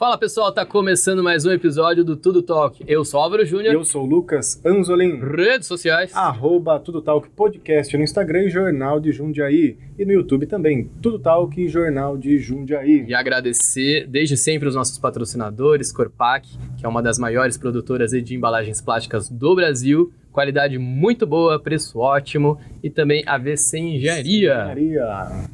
Fala pessoal, tá começando mais um episódio do Tudo Talk. Eu sou Álvaro Júnior. Eu sou o Lucas Anzolin. Redes sociais. @Tudo Talk Podcast no Instagram e Jornal de Jundiaí. E no YouTube também, Tudo Talk e Jornal de Jundiaí. E agradecer desde sempre os nossos patrocinadores, Corpac, que é uma das maiores produtoras de embalagens plásticas do Brasil. Qualidade muito boa, preço ótimo. E também a VC Engenharia.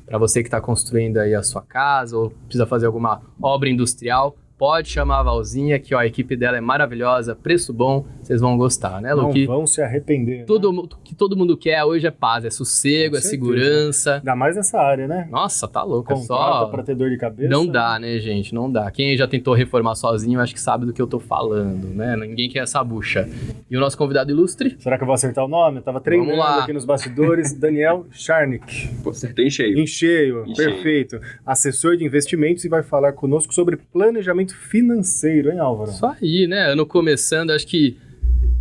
Para você que está construindo aí a sua casa ou precisa fazer alguma obra industrial, pode chamar a Valzinha, que ó, a equipe dela é maravilhosa, preço bom, vocês vão gostar, né, Luqui? Não vão se arrepender. O que todo mundo quer hoje é paz, é sossego, é segurança. Ainda mais nessa área, né? Nossa, tá louco. Contrata pra ter dor de cabeça. Não dá, né, gente? Não dá. Quem já tentou reformar sozinho, acho que sabe do que eu tô falando, né? Ninguém quer essa bucha. E o nosso convidado ilustre? Será que eu vou acertar o nome? Eu tava treinando aqui nos bastidores. Daniel Charnick. Pô, acertei em cheio. Em cheio, perfeito. Assessor de investimentos e vai falar conosco sobre planejamento financeiro, hein, Álvaro? Isso aí, né? Ano começando, acho que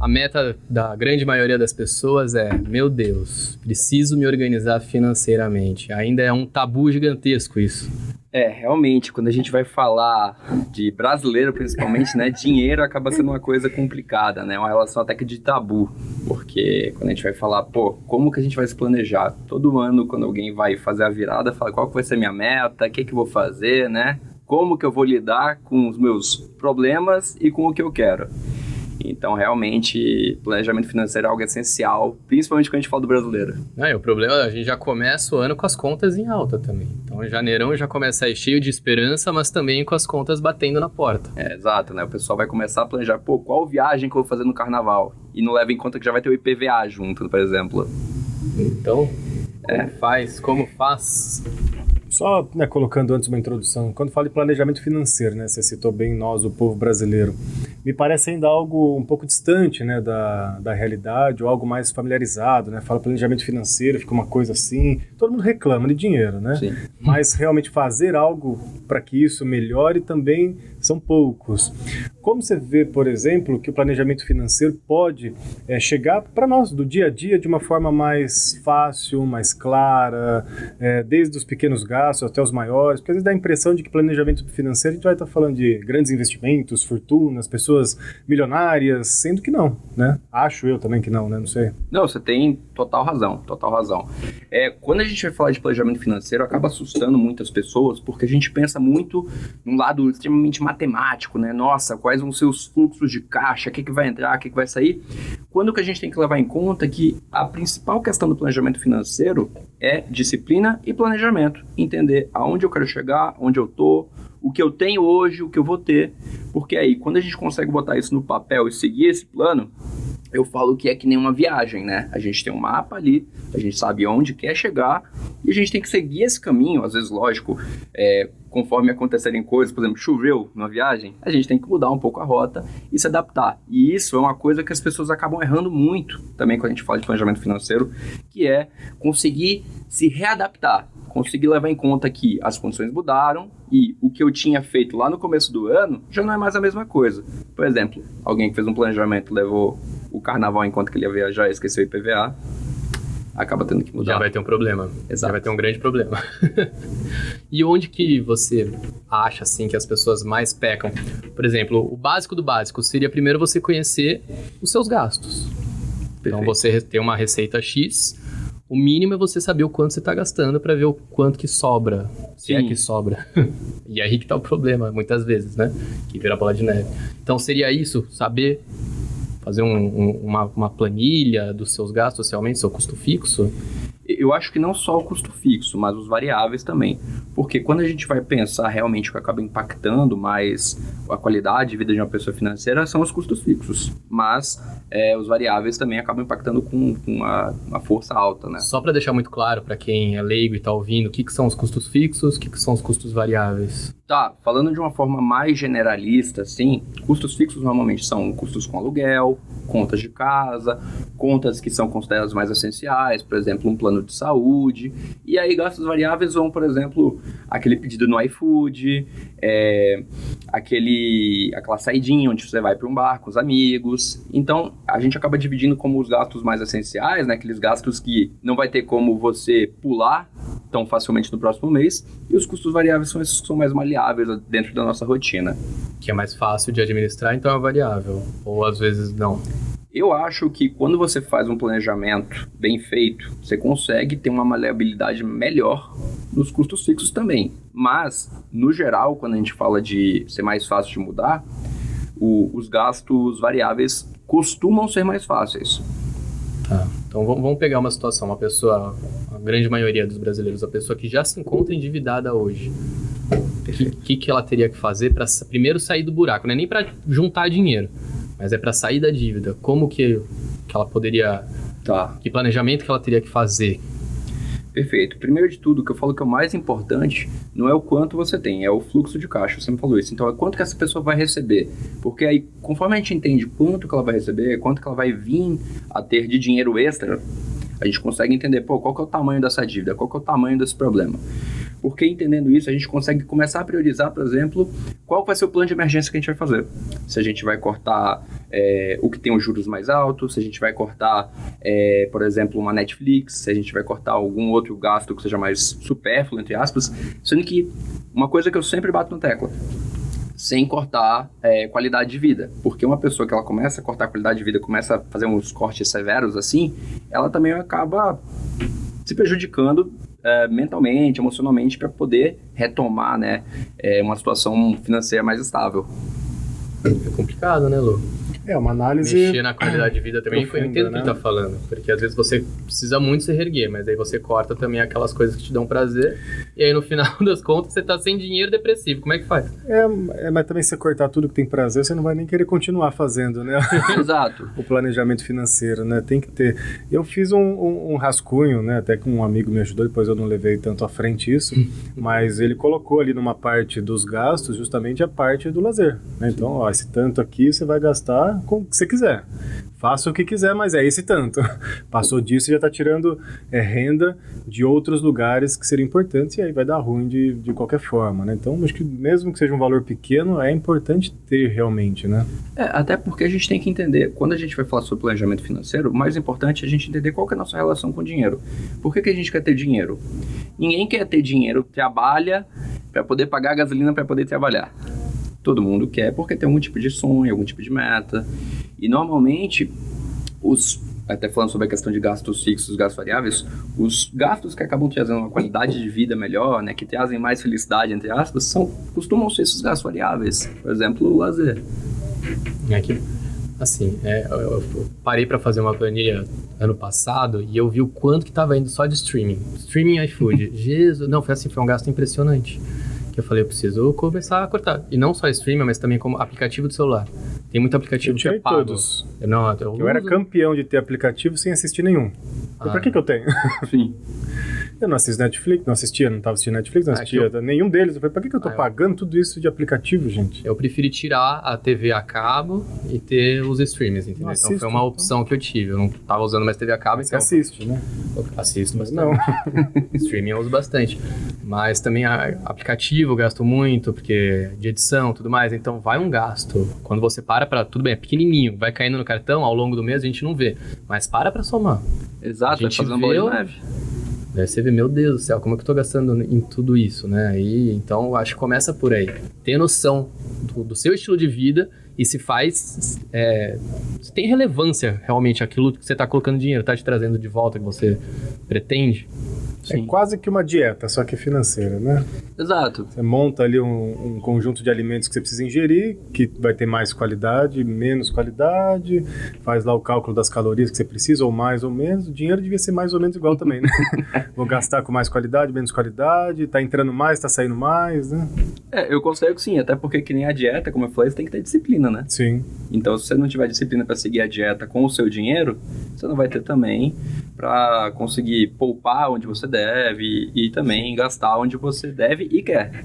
a meta da grande maioria das pessoas é, meu Deus, preciso me organizar financeiramente. Ainda é um tabu gigantesco isso. Realmente, quando a gente vai falar de brasileiro, principalmente, né, dinheiro acaba sendo uma coisa complicada, né, uma relação até que de tabu, porque quando a gente vai falar, como que a gente vai se planejar? Todo ano, quando alguém vai fazer a virada, fala qual que vai ser a minha meta, o que eu vou fazer, né, como que eu vou lidar com os meus problemas e com o que eu quero. Então, realmente, planejamento financeiro é algo essencial, principalmente quando a gente fala do brasileiro. O problema é que a gente já começa o ano com as contas em alta também. Então, em janeirão já começa aí cheio de esperança, mas também com as contas batendo na porta. Exato, né? O pessoal vai começar a planejar, qual viagem que eu vou fazer no carnaval? E não leva em conta que já vai ter o IPVA junto, por exemplo. Então, como faz? Só, né, colocando antes uma introdução, quando fala de planejamento financeiro, né, você citou bem nós, o povo brasileiro, me parece ainda algo um pouco distante, né, da realidade, ou algo mais familiarizado, né, fala planejamento financeiro, fica uma coisa assim, todo mundo reclama de dinheiro, né, Sim. Mas realmente fazer algo para que isso melhore também são poucos. Como você vê, por exemplo, que o planejamento financeiro pode chegar para nós do dia a dia de uma forma mais fácil, mais clara, desde os pequenos gastos até os maiores, porque às vezes dá a impressão de que planejamento financeiro a gente vai estar falando de grandes investimentos, fortunas, pessoas milionárias, sendo que não, né? Acho eu também que não, né? Não sei. Não, você tem total razão. Quando a gente vai falar de planejamento financeiro, acaba assustando muitas pessoas, porque a gente pensa muito num lado extremamente matemático, né? Nossa, quais vão ser os fluxos de caixa, o que vai entrar, o que vai sair? Quando que a gente tem que levar em conta que a principal questão do planejamento financeiro é disciplina e planejamento. Entender aonde eu quero chegar, onde eu tô, o que eu tenho hoje, o que eu vou ter. Porque aí, quando a gente consegue botar isso no papel e seguir esse plano, eu falo que é que nem uma viagem, né? A gente tem um mapa ali, a gente sabe onde quer chegar e a gente tem que seguir esse caminho. Às vezes, lógico, conforme acontecerem coisas, por exemplo, choveu numa viagem, a gente tem que mudar um pouco a rota e se adaptar. E isso é uma coisa que as pessoas acabam errando muito também quando a gente fala de planejamento financeiro, que é conseguir se readaptar. Conseguir levar em conta que as condições mudaram e o que eu tinha feito lá no começo do ano já não é mais a mesma coisa. Por exemplo, alguém que fez um planejamento, levou o carnaval enquanto que ele ia viajar e esqueceu o IPVA, acaba tendo que mudar. Já vai ter um problema. Exato. Já vai ter um grande problema. E onde que você acha, assim, que as pessoas mais pecam? Por exemplo, o básico do básico seria primeiro você conhecer os seus gastos. Perfeito. Então, você tem uma receita X... O mínimo é você saber o quanto você está gastando para ver o quanto que sobra, se é que sobra. E aí que tá o problema, muitas vezes, né? Que vira bola de neve. Então seria isso, saber fazer uma planilha dos seus gastos, realmente, seu custo fixo? Eu acho que não só o custo fixo, mas os variáveis também. Porque quando a gente vai pensar realmente o que acaba impactando mais a qualidade de vida de uma pessoa financeira são os custos fixos. Mas os variáveis também acabam impactando com uma força alta, né? Só para deixar muito claro para quem é leigo e está ouvindo, o que são os custos fixos, o que são os custos variáveis? Tá, falando de uma forma mais generalista, assim, custos fixos normalmente são custos com aluguel, contas de casa, contas que são consideradas mais essenciais, por exemplo, um plano de saúde. E aí gastos variáveis vão, por exemplo, aquele pedido no iFood, aquela saidinha onde você vai para um bar com os amigos. Então, a gente acaba dividindo como os gastos mais essenciais, né? Aqueles gastos que não vai ter como você pular tão facilmente no próximo mês, e os custos variáveis são esses que são mais maleáveis dentro da nossa rotina. Que é mais fácil de administrar, então é variável. Ou às vezes não. Eu acho que quando você faz um planejamento bem feito, você consegue ter uma maleabilidade melhor nos custos fixos também. Mas, no geral, quando a gente fala de ser mais fácil de mudar, os gastos variáveis costumam ser mais fáceis. Tá. Então vamos pegar uma situação, uma pessoa, a grande maioria dos brasileiros, a pessoa que já se encontra endividada hoje. O que ela teria que fazer para primeiro sair do buraco? Não é nem para juntar dinheiro, mas é para sair da dívida. Como que ela poderia... Tá. Que planejamento que ela teria que fazer? Perfeito. Primeiro de tudo, o que eu falo que é o mais importante não é o quanto você tem, é o fluxo de caixa. Você me falou isso. Então, é quanto que essa pessoa vai receber. Porque aí, conforme a gente entende quanto que ela vai receber, quanto que ela vai vir a ter de dinheiro extra, a gente consegue entender, qual que é o tamanho dessa dívida, qual que é o tamanho desse problema. Porque entendendo isso, a gente consegue começar a priorizar, por exemplo, qual vai ser o plano de emergência que a gente vai fazer. Se a gente vai cortar o que tem os juros mais altos, se a gente vai cortar, por exemplo, uma Netflix, se a gente vai cortar algum outro gasto que seja mais supérfluo, entre aspas. Sendo que uma coisa que eu sempre bato na tecla, sem cortar qualidade de vida. Porque uma pessoa que ela começa a cortar a qualidade de vida, começa a fazer uns cortes severos assim, ela também acaba se prejudicando mentalmente, emocionalmente, para poder retomar, né, uma situação financeira mais estável. É complicado, né, Lu? É uma análise... Mexer na qualidade de vida também, profunda, eu entendo o né? que ele tá falando. Porque às vezes você precisa muito se reerguer, mas aí você corta também aquelas coisas que te dão prazer. E aí no final das contas você tá sem dinheiro, depressivo. Como é que faz? Mas também se você cortar tudo que tem prazer, você não vai nem querer continuar fazendo, né? Exato. O planejamento financeiro, né? Tem que ter. Eu fiz um rascunho, né? Até que um amigo me ajudou, depois eu não levei tanto à frente isso, mas ele colocou ali numa parte dos gastos justamente a parte do lazer, né? Então, ó, esse tanto aqui você vai gastar com o que você quiser. Faça o que quiser, mas é esse tanto. Passou disso, já está tirando renda de outros lugares que seriam importantes e aí vai dar ruim de qualquer forma, né? Então, acho que mesmo que seja um valor pequeno, é importante ter realmente, né? Até porque a gente tem que entender, quando a gente vai falar sobre planejamento financeiro, o mais importante é a gente entender qual que é a nossa relação com o dinheiro. Por que a gente quer ter dinheiro? Ninguém quer ter dinheiro, trabalha para poder pagar a gasolina para poder trabalhar. Todo mundo quer porque tem algum tipo de sonho, algum tipo de meta. E normalmente, até falando sobre a questão de gastos fixos, gastos variáveis, os gastos que acabam trazendo uma qualidade de vida melhor, né, que trazem mais felicidade, entre aspas, costumam ser esses gastos variáveis. Por exemplo, o lazer. Aqui, assim, eu parei para fazer uma planilha ano passado e eu vi o quanto que estava indo só de streaming. Streaming iFood. Jesus, não, foi um gasto impressionante. Que eu falei, eu preciso começar a cortar. E não só streaming, mas também como aplicativo do celular. Tem muito aplicativo que é pago. Todos. Eu era campeão de ter aplicativo sem assistir nenhum. Pra que eu tenho? Sim. Eu não assisto Netflix, não estava assistindo Netflix, não assistia nenhum deles. Eu falei, pra que eu tô pagando tudo isso de aplicativo, gente? Eu preferi tirar a TV a cabo e ter os streams, entendeu? Então foi uma opção que eu tive. Eu não tava usando mais TV a cabo. Você assiste, né? Assisto bastante. Não. Streaming eu uso bastante. Mas também aplicativo eu gasto muito, porque de edição e tudo mais. Então vai um gasto. Quando você para, tudo bem, é pequenininho. Vai caindo no cartão, ao longo do mês a gente não vê. Mas para somar. Exato, vai fazer uma bola de neve. Daí você vê, meu Deus do céu, como é que eu tô gastando em tudo isso, né? Então, eu acho que começa por aí. Ter noção do seu estilo de vida e se se tem relevância realmente aquilo que você tá colocando dinheiro, tá te trazendo de volta que você pretende. Sim. É quase que uma dieta, só que financeira, né? Exato. Você monta ali um conjunto de alimentos que você precisa ingerir, que vai ter mais qualidade, menos qualidade, faz lá o cálculo das calorias que você precisa, ou mais ou menos. O dinheiro devia ser mais ou menos igual também, né? Vou gastar com mais qualidade, menos qualidade, tá entrando mais, tá saindo mais, né? Eu considero que sim, até porque que nem a dieta, como eu falei, você tem que ter disciplina, né? Sim. Então, se você não tiver disciplina para seguir a dieta com o seu dinheiro, você não vai ter também para conseguir poupar onde você deve e também gastar onde você deve e quer.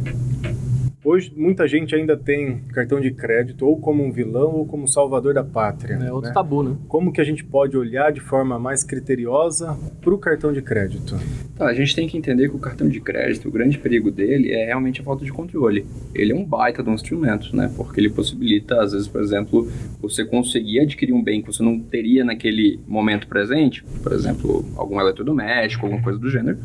Hoje, muita gente ainda tem cartão de crédito ou como um vilão ou como salvador da pátria. É outro tabu, né? Como que a gente pode olhar de forma mais criteriosa para o cartão de crédito? Tá, a gente tem que entender que o cartão de crédito, o grande perigo dele é realmente a falta de controle. Ele é um baita de um instrumento, né? Porque ele possibilita, às vezes, por exemplo, você conseguir adquirir um bem que você não teria naquele momento presente, por exemplo, algum eletrodoméstico, alguma coisa do gênero,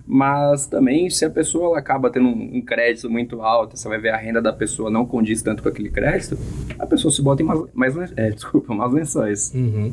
Mas também, se a pessoa ela acaba tendo um crédito muito alto, você vai ver a renda da pessoa não condiz tanto com aquele crédito, a pessoa se bota em mais lençóis. Uhum.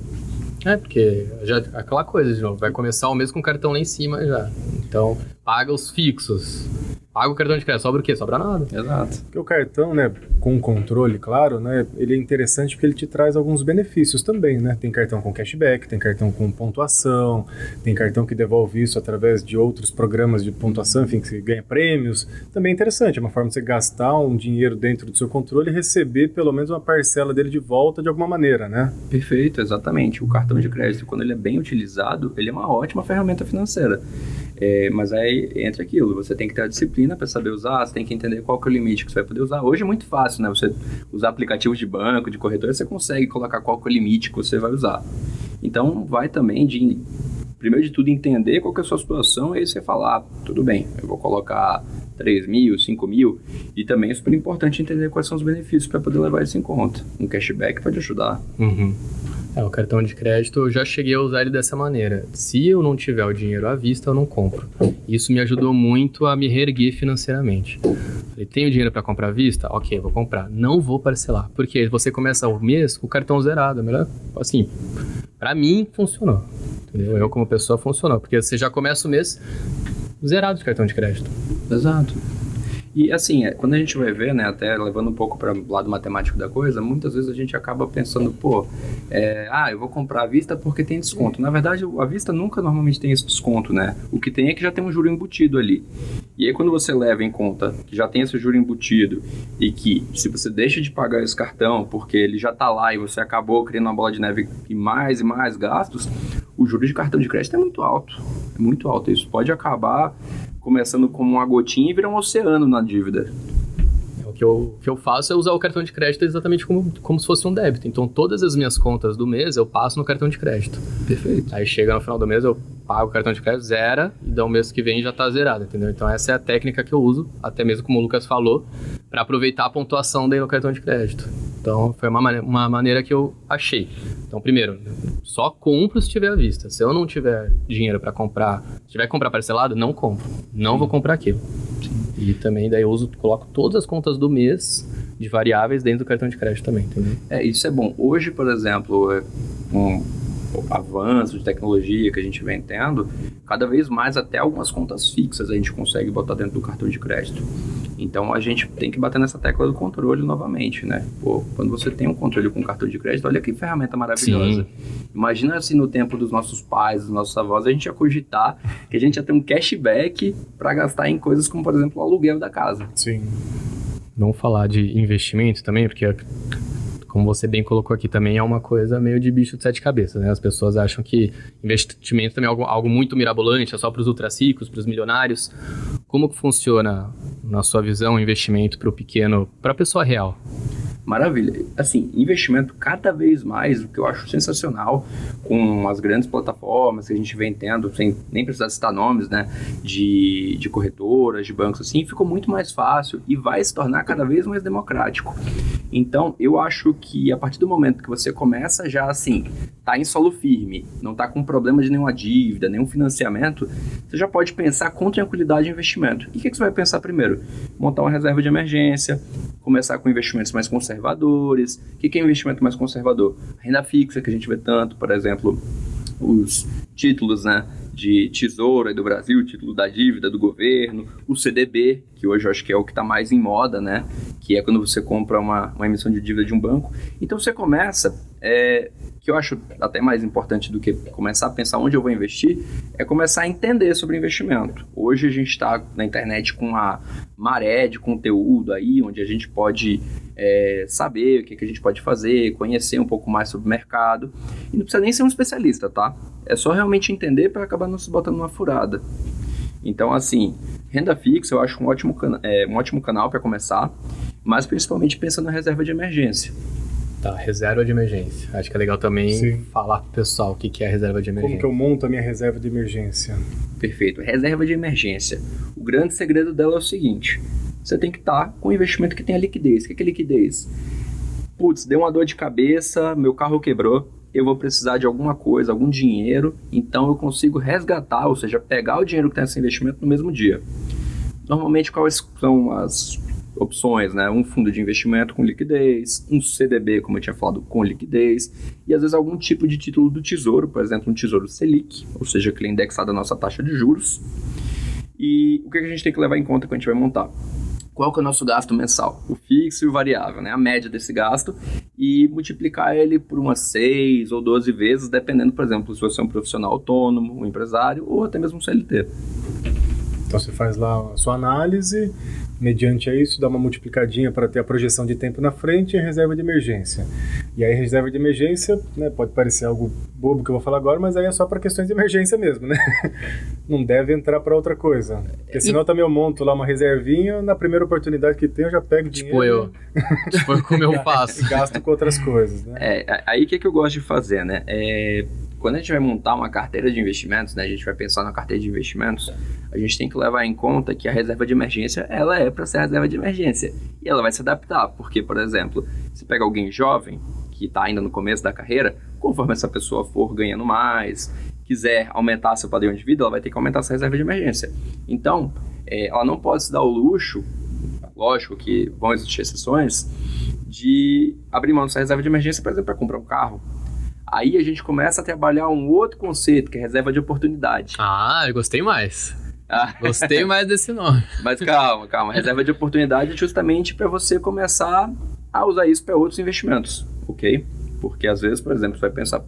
Porque já aquela coisa de novo, vai começar o mês com o cartão lá em cima já. Então, paga os fixos. Paga o cartão de crédito, sobra o quê? Sobra nada. Exato. Porque o cartão, né, com controle, claro, né, ele é interessante porque ele te traz alguns benefícios também, né? Tem cartão com cashback, tem cartão com pontuação, tem cartão que devolve isso através de outros programas de pontuação, enfim, que você ganha prêmios. Também é interessante, é uma forma de você gastar um dinheiro dentro do seu controle e receber pelo menos uma parcela dele de volta de alguma maneira, né? Perfeito, exatamente. O cartão de crédito, quando ele é bem utilizado, ele é uma ótima ferramenta financeira. Mas aí entra aquilo, você tem que ter a disciplina para saber usar, você tem que entender qual que é o limite que você vai poder usar. Hoje é muito fácil, né? Você usar aplicativos de banco, de corretora, você consegue colocar qual que é o limite que você vai usar. Então, vai também de, primeiro de tudo, entender qual que é a sua situação e aí você falar, tudo bem, eu vou colocar 3 mil, 5 mil, e também é super importante entender quais são os benefícios para poder levar isso em conta. Um cashback pode ajudar. Uhum. O cartão de crédito, eu já cheguei a usar ele dessa maneira. Se eu não tiver o dinheiro à vista, eu não compro. Isso me ajudou muito a me reerguer financeiramente. Falei, tenho dinheiro para comprar à vista? Ok, vou comprar. Não vou parcelar. Porque você começa o mês com o cartão zerado. Melhor, assim, para mim, funcionou. Entendeu? Eu, como pessoa, funcionou. Porque você já começa o mês zerado de cartão de crédito. Exato. E assim, quando a gente vai ver, né, até levando um pouco para o lado matemático da coisa, muitas vezes a gente acaba pensando, eu vou comprar à vista porque tem desconto. Na verdade, à vista nunca normalmente tem esse desconto, né? O que tem é que já tem um juro embutido ali. E aí quando você leva em conta que já tem esse juro embutido e que se você deixa de pagar esse cartão porque ele já está lá e você acabou criando uma bola de neve e mais gastos, o juro de cartão de crédito é muito alto. É muito alto. Isso pode acabar começando como uma gotinha e virar um oceano na dívida. O que eu faço é usar o cartão de crédito exatamente como se fosse um débito. Então, todas as minhas contas do mês eu passo no cartão de crédito. Perfeito. Aí chega no final do mês, eu pago o cartão de crédito, zera, e daí o mês que vem já está zerado, entendeu? Então, essa é a técnica que eu uso, até mesmo como o Lucas falou, para aproveitar a pontuação daí no cartão de crédito. Então, foi uma maneira que eu achei. Então, primeiro, só compro se tiver à vista. Se eu não tiver dinheiro para comprar, se tiver que comprar parcelado, não compro. Não vou comprar aquilo. E também daí eu coloco todas as contas do mês de variáveis dentro do cartão de crédito também, entendeu? Isso é bom. Hoje, por exemplo, com o avanço de tecnologia que a gente vem tendo, cada vez mais até algumas contas fixas a gente consegue botar dentro do cartão de crédito. Então a gente tem que bater nessa tecla do controle novamente, né? Quando você tem um controle com cartão de crédito, olha que ferramenta maravilhosa. Sim. Imagina se no tempo dos nossos pais, dos nossos avós, a gente ia cogitar que a gente ia ter um cashback para gastar em coisas como, por exemplo, o aluguel da casa. Sim. Vamos falar de investimento também, porque como você bem colocou aqui, também é uma coisa meio de bicho de 7 cabeças, né? As pessoas acham que investimento também é algo muito mirabolante, é só para os ultrarricos, para os milionários. Como que funciona, na sua visão, o investimento para o pequeno, para a pessoa real? Maravilha. Assim, investimento cada vez mais, o que eu acho sensacional, com as grandes plataformas que a gente vem tendo, sem nem precisar citar nomes, né, de corretoras, de bancos, assim, ficou muito mais fácil e vai se tornar cada vez mais democrático. Então, eu acho que a partir do momento que você começa já, assim, tá em solo firme, não tá com problema de nenhuma dívida, nenhum financiamento, você já pode pensar com tranquilidade em investimento. E o que você vai pensar primeiro? Montar uma reserva de emergência, começar com investimentos mais conservadores. O que é investimento mais conservador? Renda fixa, que a gente vê tanto, por exemplo, os títulos, né, de tesouro aí do Brasil, título da dívida do governo, o CDB, que hoje eu acho que é o que está mais em moda, né, que é quando você compra uma emissão de dívida de um banco. Então você começa, que eu acho até mais importante do que começar a pensar onde eu vou investir, é começar a entender sobre investimento. Hoje a gente está na internet com a maré de conteúdo aí, onde a gente pode saber o que a gente pode fazer, conhecer um pouco mais sobre o mercado. E não precisa nem ser um especialista, tá? É só realmente entender para acabar não se botando numa furada. Então, assim, renda fixa eu acho um ótimo canal para começar, mas principalmente pensando na reserva de emergência. Tá, reserva de emergência. Acho que é legal também falar pro pessoal o que é a reserva de emergência. Como que eu monto a minha reserva de emergência? Perfeito. Reserva de emergência. O grande segredo dela é o seguinte: você tem que estar com um investimento que tenha liquidez. O que é liquidez? Putz, deu uma dor de cabeça, meu carro quebrou, eu vou precisar de alguma coisa, algum dinheiro, então eu consigo resgatar, ou seja, pegar o dinheiro que tem nesse investimento no mesmo dia. Normalmente, quais são as opções, né? Um fundo de investimento com liquidez, um CDB, como eu tinha falado, com liquidez, e às vezes algum tipo de título do Tesouro, por exemplo, um Tesouro Selic, ou seja, que é indexado à nossa taxa de juros. E o que a gente tem que levar em conta quando a gente vai montar? Qual que é o nosso gasto mensal? O fixo e o variável, né? A média desse gasto, e multiplicar ele por umas 6 ou 12 vezes, dependendo, por exemplo, se você é um profissional autônomo, um empresário ou até mesmo um CLT. Então você faz lá a sua análise, mediante isso dá uma multiplicadinha para ter a projeção de tempo na frente e a reserva de emergência. E aí a reserva de emergência, né, pode parecer algo bobo que eu vou falar agora, mas aí é só para questões de emergência mesmo, né? Não deve entrar para outra coisa. Porque senão também eu monto lá uma reservinha, na primeira oportunidade que tem eu já pego dinheiro. Tipo como eu faço. E gasto com outras coisas, né? Aí o que eu gosto de fazer, né? Quando a gente vai montar uma carteira de investimentos, né, a gente vai pensar na carteira de investimentos, a gente tem que levar em conta que a reserva de emergência, ela é para ser a reserva de emergência. E ela vai se adaptar, porque, por exemplo, se pega alguém jovem, que está ainda no começo da carreira, conforme essa pessoa for ganhando mais, quiser aumentar seu padrão de vida, ela vai ter que aumentar essa reserva de emergência. Então, ela não pode se dar o luxo, lógico que vão existir exceções, de abrir mão dessa reserva de emergência, por exemplo, para comprar um carro. Aí a gente começa a trabalhar um outro conceito, que é reserva de oportunidade. Ah, eu gostei mais. Gostei mais desse nome. Mas calma. Reserva de oportunidade é justamente para você começar a usar isso para outros investimentos, ok? Porque às vezes, por exemplo, você vai pensar,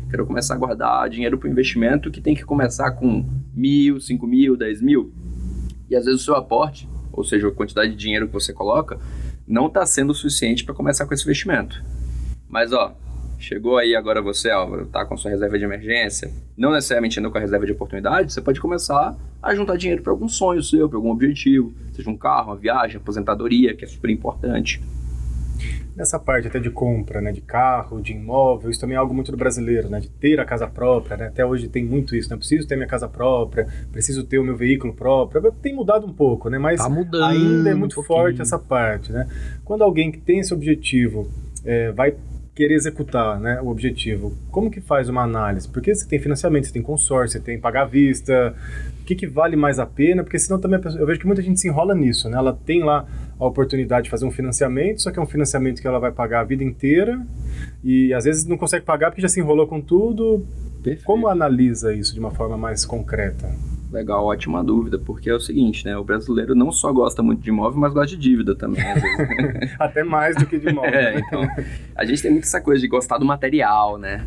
quero começar a guardar dinheiro para o investimento que tem que começar com 1.000, 5.000, 10.000. E às vezes o seu aporte, ou seja, a quantidade de dinheiro que você coloca, não está sendo o suficiente para começar com esse investimento. Mas, chegou aí agora você, Álvaro, tá com sua reserva de emergência, não necessariamente ainda com a reserva de oportunidade, você pode começar a juntar dinheiro para algum sonho seu, para algum objetivo, seja um carro, uma viagem, aposentadoria, que é super importante. Nessa parte até de compra, né, de carro, de imóvel, isso também é algo muito do brasileiro, né, de ter a casa própria, né, até hoje tem muito isso, né, preciso ter minha casa própria, preciso ter o meu veículo próprio, tem mudado um pouco, né, mas tá mudando ainda é muito forte essa parte, né. Quando alguém que tem esse objetivo vai querer executar, né, o objetivo, como que faz uma análise? Porque você tem financiamento, você tem consórcio, você tem pagar à vista, o que vale mais a pena? Porque senão também eu vejo que muita gente se enrola nisso, né? Ela tem lá a oportunidade de fazer um financiamento, só que é um financiamento que ela vai pagar a vida inteira e às vezes não consegue pagar porque já se enrolou com tudo. Perfeito. Como analisa isso de uma forma mais concreta? Legal, ótima dúvida, porque é o seguinte, né, o brasileiro não só gosta muito de imóvel, mas gosta de dívida também, às vezes. Até mais do que de imóvel. Então, a gente tem muito essa coisa de gostar do material, né,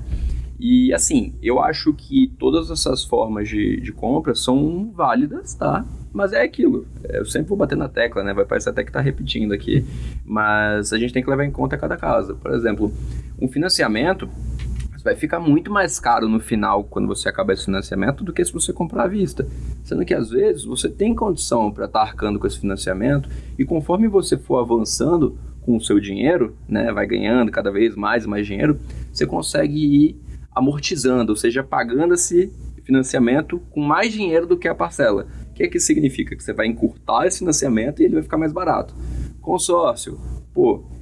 e assim, eu acho que todas essas formas de compra são válidas, tá, mas é aquilo, eu sempre vou bater na tecla, né, vai parecer até que tá repetindo aqui, mas a gente tem que levar em conta cada caso. Por exemplo, um financiamento vai ficar muito mais caro no final quando você acabar esse financiamento do que se você comprar à vista. Sendo que às vezes você tem condição para estar arcando com esse financiamento e conforme você for avançando com o seu dinheiro, né, vai ganhando cada vez mais e mais dinheiro, você consegue ir amortizando, ou seja, pagando esse financiamento com mais dinheiro do que a parcela. O que significa? Que você vai encurtar esse financiamento e ele vai ficar mais barato. Consórcio,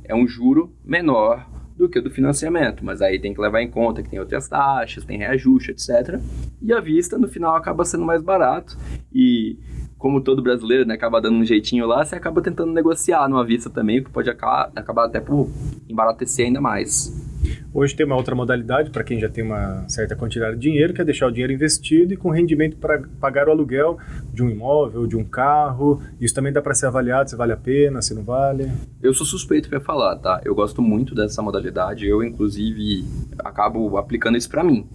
é um juro menor do que o do financiamento, mas aí tem que levar em conta que tem outras taxas, tem reajuste, etc. E à vista, no final, acaba sendo mais barato. E como todo brasileiro, né, acaba dando um jeitinho lá, você acaba tentando negociar numa vista também, que pode acabar até por embaratecer ainda mais. Hoje tem uma outra modalidade para quem já tem uma certa quantidade de dinheiro, que é deixar o dinheiro investido e com rendimento para pagar o aluguel de um imóvel, de um carro. Isso também dá para ser avaliado, se vale a pena, se não vale. Eu sou suspeito para falar, tá? Eu gosto muito dessa modalidade, eu inclusive acabo aplicando isso para mim.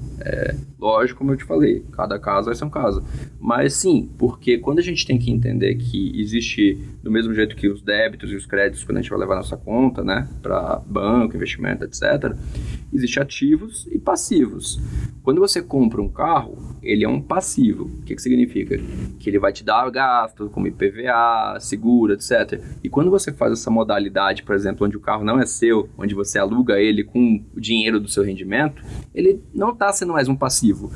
Lógico, como eu te falei, cada caso vai ser um caso. Mas sim, porque quando a gente tem que entender que existe, do mesmo jeito que os débitos e os créditos, quando a gente vai levar nossa conta, né, para banco, investimento, etc., existem ativos e passivos. Quando você compra um carro, ele é um passivo. O que significa? Que ele vai te dar gasto, como IPVA, seguro, etc. E quando você faz essa modalidade, por exemplo, onde o carro não é seu, onde você aluga ele com o dinheiro do seu rendimento, ele não está sendo mais um passivo.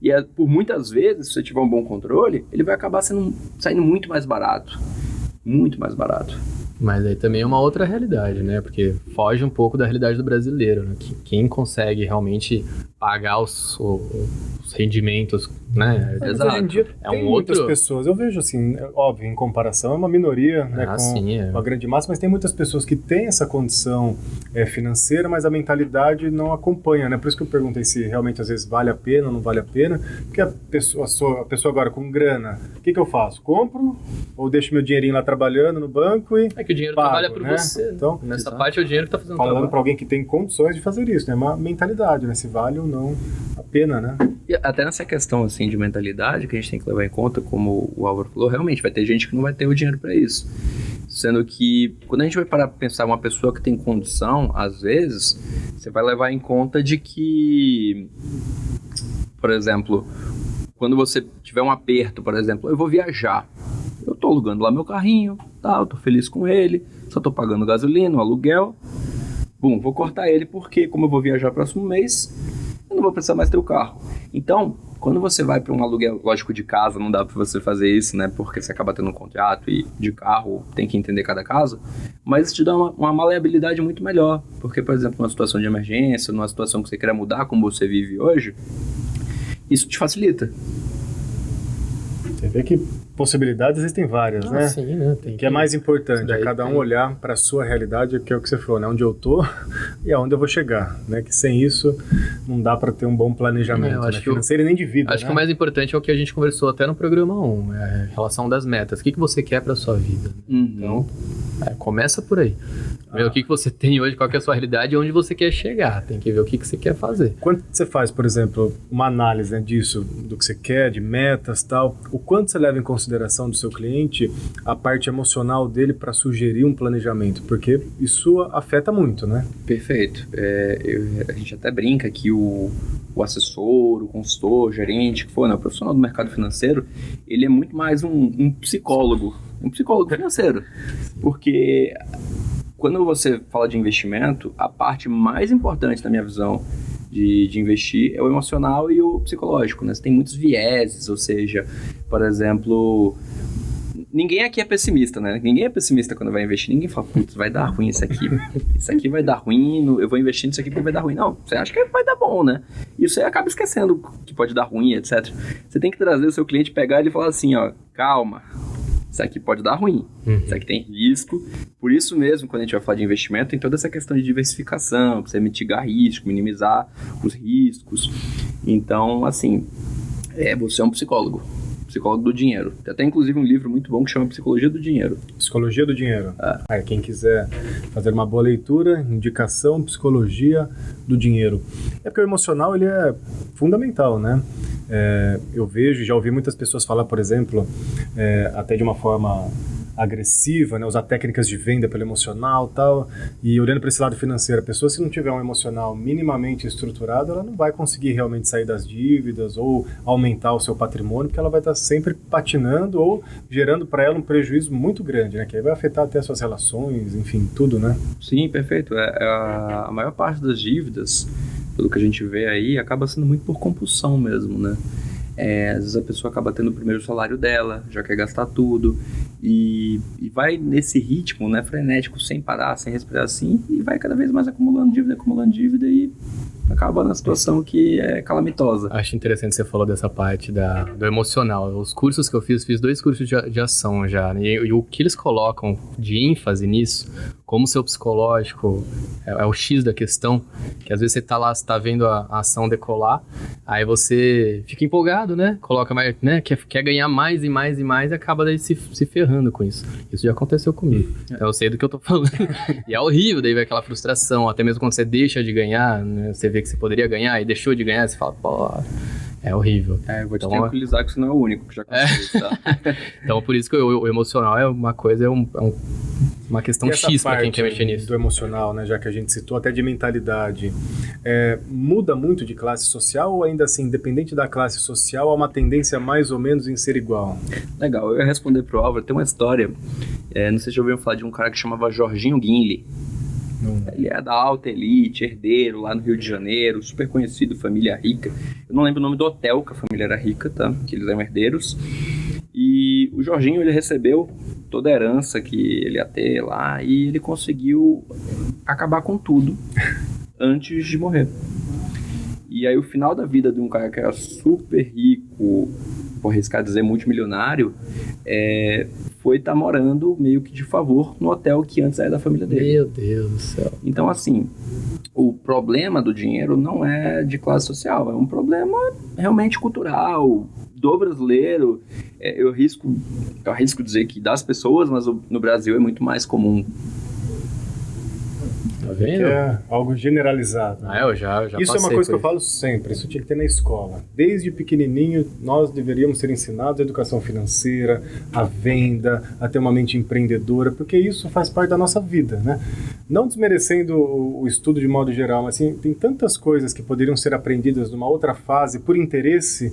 E por muitas vezes, se você tiver um bom controle, ele vai acabar saindo muito mais barato. Muito mais barato. Mas aí também é uma outra realidade, né? Porque foge um pouco da realidade do brasileiro, né? Quem consegue realmente pagar os rendimentos, né? Mas hoje em dia tem muitas pessoas, eu vejo assim, óbvio, em comparação é uma minoria, né, com a grande massa, mas tem muitas pessoas que têm essa condição financeira, mas a mentalidade não acompanha, né? Por isso que eu perguntei se realmente às vezes vale a pena ou não vale a pena, porque a pessoa agora com grana, o que eu faço? Compro ou deixo meu dinheirinho lá trabalhando no banco e é que o dinheiro pago, trabalha por você. Então, nessa parte é o dinheiro que tá fazendo falando trabalho. para alguém que tem condições de fazer isso, né? É uma mentalidade, né? Se vale ou não a pena, né? E até nessa questão assim de mentalidade que a gente tem que levar em conta, como o Álvaro falou, realmente vai ter gente que não vai ter o dinheiro para isso. Sendo que quando a gente vai parar para pensar uma pessoa que tem condição, às vezes você vai levar em conta de que, por exemplo, quando você tiver um aperto, por exemplo, eu vou viajar, eu tô alugando lá meu carrinho, tá, eu tô feliz com ele, só tô pagando gasolina, aluguel, vou cortar ele porque como eu vou viajar próximo mês, eu não vou precisar mais ter o carro. Então, quando você vai para um aluguel, lógico, de casa, não dá para você fazer isso, né? Porque você acaba tendo um contrato e de carro tem que entender cada caso. Mas isso te dá uma maleabilidade muito melhor. Porque, por exemplo, numa situação de emergência, numa situação que você queira mudar como você vive hoje, isso te facilita. Você vê que possibilidades existem várias, né? Sim, né? O que é mais importante é cada um olhar para a sua realidade, que é o que você falou, né? Onde eu tô e aonde eu vou chegar, né? Que sem isso não dá para ter um bom planejamento, né? Financeiro e nem de vida, Acho que o mais importante é o que a gente conversou até no programa 1, a relação das metas. O que você quer para sua vida? Então, começa por aí. Ver o que você tem hoje, qual que é a sua realidade e onde você quer chegar. Tem que ver o que você quer fazer. Quando você faz, por exemplo, uma análise, né, disso, do que você quer, de metas e tal, o quanto você leva em consideração do seu cliente a parte emocional dele para sugerir um planejamento? Porque isso afeta muito, né? Perfeito. A gente até brinca que o assessor, o consultor, o gerente, que for, né, o profissional do mercado financeiro, ele é muito mais um psicólogo financeiro. Porque quando você fala de investimento, a parte mais importante, na minha visão, de investir é o emocional e o psicológico, né? Você tem muitos vieses, ou seja, por exemplo, ninguém aqui é pessimista, né? Ninguém é pessimista quando vai investir. Ninguém fala, putz, vai dar ruim isso aqui. Isso aqui vai dar ruim, eu vou investir nisso aqui porque vai dar ruim. Não, você acha que vai dar bom, né? E você acaba esquecendo que pode dar ruim, etc. Você tem que trazer o seu cliente, pegar ele e falar assim, ó, calma. Isso aqui pode dar ruim, isso aqui tem risco. Por isso mesmo, quando a gente vai falar de investimento, tem toda essa questão de diversificação, para você mitigar risco, minimizar os riscos. Então, assim, você é um psicólogo do dinheiro. Tem até, inclusive, um livro muito bom que chama Psicologia do Dinheiro. Psicologia do Dinheiro. Quem quiser fazer uma boa leitura, indicação, Psicologia do Dinheiro. É porque o emocional, ele é fundamental, né? Eu vejo, já ouvi muitas pessoas falar, por exemplo, até de uma forma agressiva, né, usar técnicas de venda pelo emocional e tal, e olhando para esse lado financeiro, a pessoa, se não tiver um emocional minimamente estruturado, ela não vai conseguir realmente sair das dívidas ou aumentar o seu patrimônio, porque ela vai estar sempre patinando ou gerando para ela um prejuízo muito grande, né, que aí vai afetar até as suas relações, enfim, tudo, né? Sim, perfeito. A maior parte das dívidas, pelo que a gente vê aí, acaba sendo muito por compulsão mesmo, né? Às vezes a pessoa acaba tendo o primeiro salário dela, já quer gastar tudo e vai nesse ritmo, né, frenético, sem parar, sem respirar assim, e vai cada vez mais acumulando dívida e acaba na situação que é calamitosa. Acho interessante você falou dessa parte do emocional. Os cursos que eu fiz 2 cursos de ação já, né? E o que eles colocam de ênfase nisso, como o seu psicológico é o X da questão, que às vezes você tá lá, você tá vendo a ação decolar, aí você fica empolgado, né? Coloca mais, né? Quer ganhar mais e mais e mais e acaba daí se ferrando com isso. Isso já aconteceu comigo. Então eu sei do que eu tô falando. E é horrível, daí vai aquela frustração, até mesmo quando você deixa de ganhar, né? Você vê que você poderia ganhar e deixou de ganhar, você fala, pô, é horrível. Eu vou te tranquilizar que você não é o único que já aconteceu, tá? Então, por isso que o emocional é uma coisa, uma questão X para quem quer mexer nisso. Do emocional, né, já que a gente citou, até de mentalidade, muda muito de classe social ou ainda assim, independente da classe social, há uma tendência mais ou menos em ser igual? Legal, eu ia responder pro Álvaro, tem uma história, não sei se já ouviram falar de um cara que chamava Jorginho Guinle. Ele é da alta elite, herdeiro lá no Rio de Janeiro, super conhecido, família rica. Eu não lembro o nome do hotel que a família era rica, tá? Que eles eram herdeiros. E o Jorginho, ele recebeu toda a herança que ele ia ter lá, e ele conseguiu acabar com tudo antes de morrer. E aí o final da vida de um cara que era super rico, vou arriscar dizer multimilionário, foi estar morando meio que de favor no hotel que antes era da família dele. Meu Deus do céu. Então, assim, o problema do dinheiro não é de classe social, é um problema realmente cultural, do brasileiro. Eu arrisco dizer que das pessoas, mas no Brasil é muito mais comum. Tá vendo? Que é algo generalizado. Eu já Isso é uma passei coisa que por eu falo sempre, isso tinha que ter na escola. Desde pequenininho, nós deveríamos ser ensinados a educação financeira, a venda, a ter uma mente empreendedora, porque isso faz parte da nossa vida, né? Não desmerecendo o estudo de modo geral, mas assim, tem tantas coisas que poderiam ser aprendidas numa outra fase por interesse,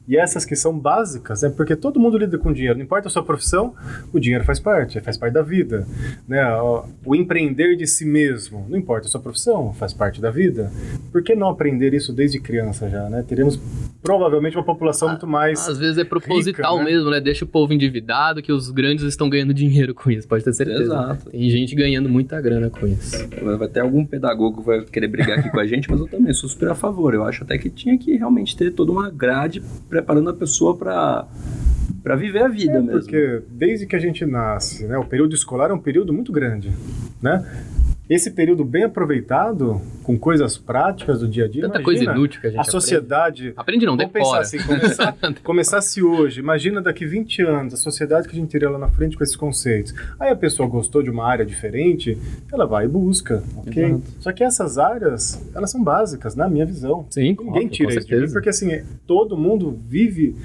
e essas que são básicas, né? Porque todo mundo lida com dinheiro, não importa a sua profissão, o dinheiro faz parte da vida, né? O empreender de si mesmo, não importa a sua profissão, faz parte da vida. Por que não aprender isso desde criança já, né? Teremos provavelmente uma população muito mais às vezes é proposital rica, né? mesmo, né? Deixa o povo endividado, que os grandes estão ganhando dinheiro com isso, pode ter certeza. Exato. Tem gente ganhando muita grana com isso. Vai ter algum pedagogo que vai querer brigar aqui com a gente, mas eu também sou super a favor. Eu acho até que tinha que realmente ter toda uma grade preparando a pessoa para viver a vida mesmo. Porque desde que a gente nasce, né, o período escolar é um período muito grande, né? Esse período bem aproveitado, com coisas práticas do dia a dia, Tanta imagina, coisa inútil que a gente sociedade... Aprende não, Vamos decora. pensar assim, começasse hoje, imagina daqui 20 anos, a sociedade que a gente teria lá na frente com esses conceitos. Aí a pessoa gostou de uma área diferente, ela vai e busca, ok? Exato. Só que essas áreas, elas são básicas, na minha visão. Sim, Ninguém óbvio, tira com isso de mim, certeza. porque assim, todo mundo vive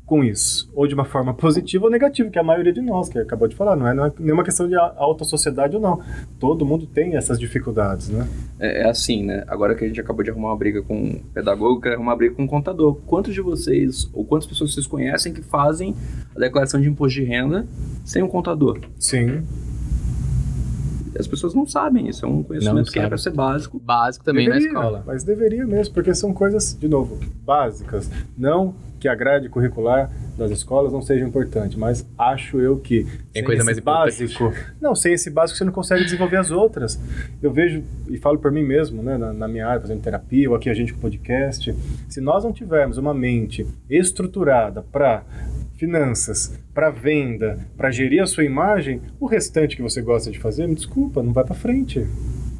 com isso, ou de uma forma positiva ou negativa, que é a maioria de nós, que acabou de falar, não é nenhuma questão de alta sociedade ou não. Todo mundo tem essas dificuldades, né? É assim, né? Agora que a gente acabou de arrumar uma briga com um pedagogo, quer arrumar uma briga com um contador. Quantos de vocês, ou quantas pessoas vocês conhecem que fazem a declaração de imposto de renda sem um contador? Sim. As pessoas não sabem isso, é um conhecimento que é sabem. para ser básico. Básico também Deveria, na escola. mas deveria mesmo, porque são coisas, de novo, básicas. Não que a grade curricular das escolas não seja importante, mas acho eu que Tem coisa mais importante. sem esse básico você não consegue desenvolver as outras. Eu vejo, e falo por mim mesmo, né, na minha área, fazendo terapia, ou aqui a gente com podcast, se nós não tivermos uma mente estruturada para finanças, para venda, para gerir a sua imagem, o restante que você gosta de fazer, me desculpa, não vai para frente.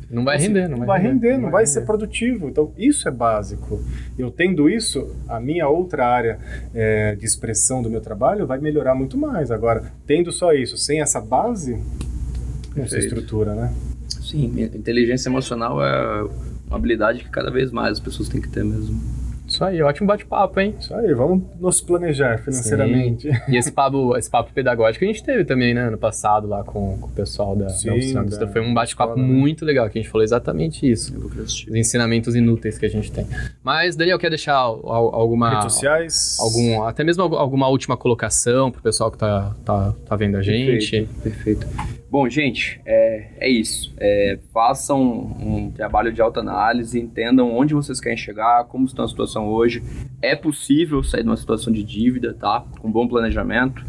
Não vai render, Não vai ser produtivo. Então, isso é básico. Eu tendo isso, a minha outra área de expressão do meu trabalho vai melhorar muito mais. Agora, tendo só isso, sem essa base, não se estrutura, né? Sim, inteligência emocional é uma habilidade que cada vez mais as pessoas têm que ter mesmo. Isso aí, ótimo bate-papo, hein? Isso aí, vamos nos planejar financeiramente. Sim. E esse papo pedagógico a gente teve também, né, ano passado lá com o pessoal da oficina. Foi um bate-papo escola, muito legal, que a gente falou exatamente isso. Os ensinamentos inúteis que a gente tem. Mas, Daniel, quer deixar alguma... Redes sociais? Até mesmo alguma última colocação pro pessoal que tá vendo a gente? Perfeito. Bom, gente, é isso. Façam um trabalho de autoanálise, entendam onde vocês querem chegar, como está a situação hoje. É possível sair de uma situação de dívida, tá? Com bom planejamento.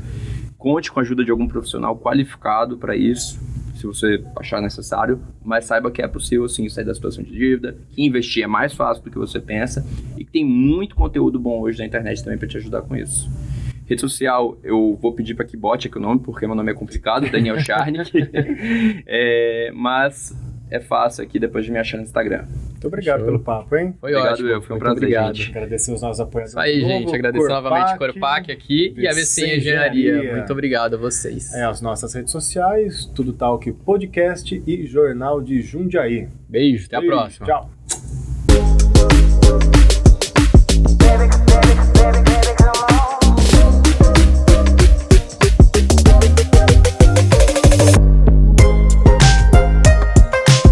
Conte com a ajuda de algum profissional qualificado para isso, se você achar necessário, mas saiba que é possível sim sair da situação de dívida, que investir é mais fácil do que você pensa e que tem muito conteúdo bom hoje na internet também para te ajudar com isso. Rede social, eu vou pedir para que bote aqui o nome, porque meu nome é complicado, Daniel Charnik. Mas é fácil aqui depois de me achar no Instagram. Muito obrigado pelo papo, hein? Foi Obrigado, ótimo. foi um Muito prazer, obrigado. gente. Agradecer os nossos apoiadores. Isso aí, gente. Agradecer novamente o Corpac aqui e a VC Engenharia. Muito obrigado a vocês. As nossas redes sociais, Tudo Talk Podcast e Jornal de Jundiaí. Beijo, até a próxima. Tchau.